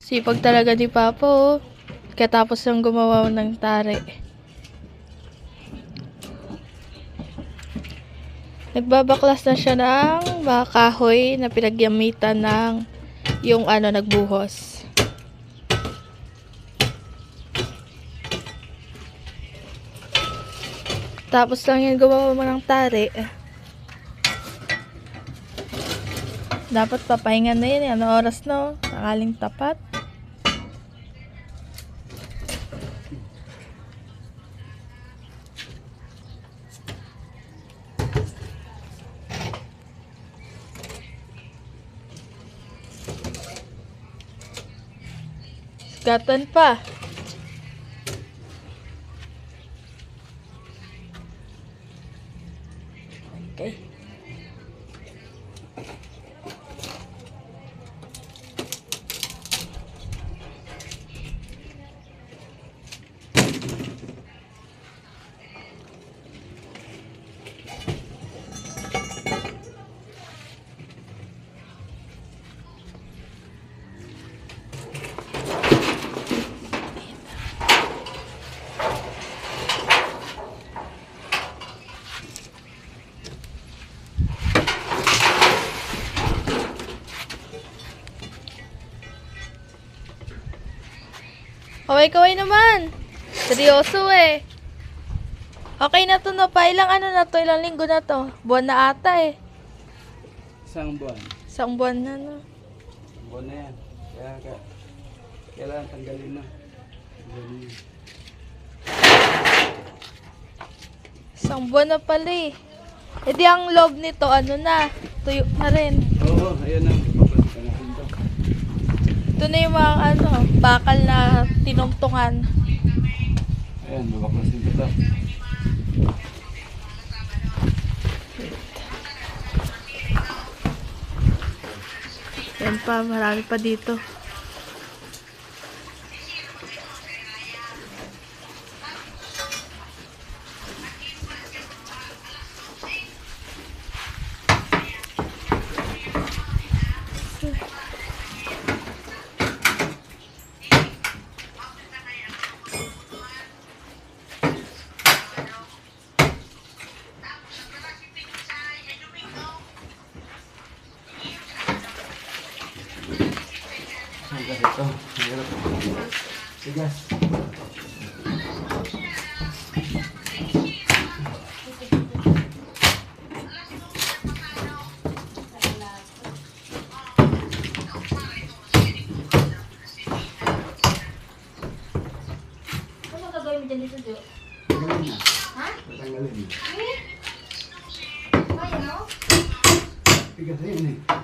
Sipag talaga ni Papa, oh. Katapos lang gumawa ng tare. Nagbabaklas na siya ng mga kahoy na pinagyamitan ng yung nagbuhos. Tapos lang yan gumawa mo ng tare. Dapat papahinga na yun. Ano oras na? Nakaling tapat. Gatan pa. Okay. Kaway-kaway naman. Seryoso eh. Okay na to, no? Pa ilang na to? Ilang linggo na to? Buwan na ata eh. Isang buwan. Isang buwan na, no? Buwan na yan. Kailangan tanggalin na. Isang buwan na pala eh. E di ang loob nito, na? Tuyo na rin. Oo, ayan na. Papalitan natin to. Ito na yung mga bakal na tinungtungan. Ayan, babaklasin ko to. Yan pa, marami pa dito. Hanggang ito. Hirap. Tigas. Ano gagawin mo dyan dito, Jo? Tanggalin na. Ha? Tanggalin. Kaya, no? Tigas na yun eh.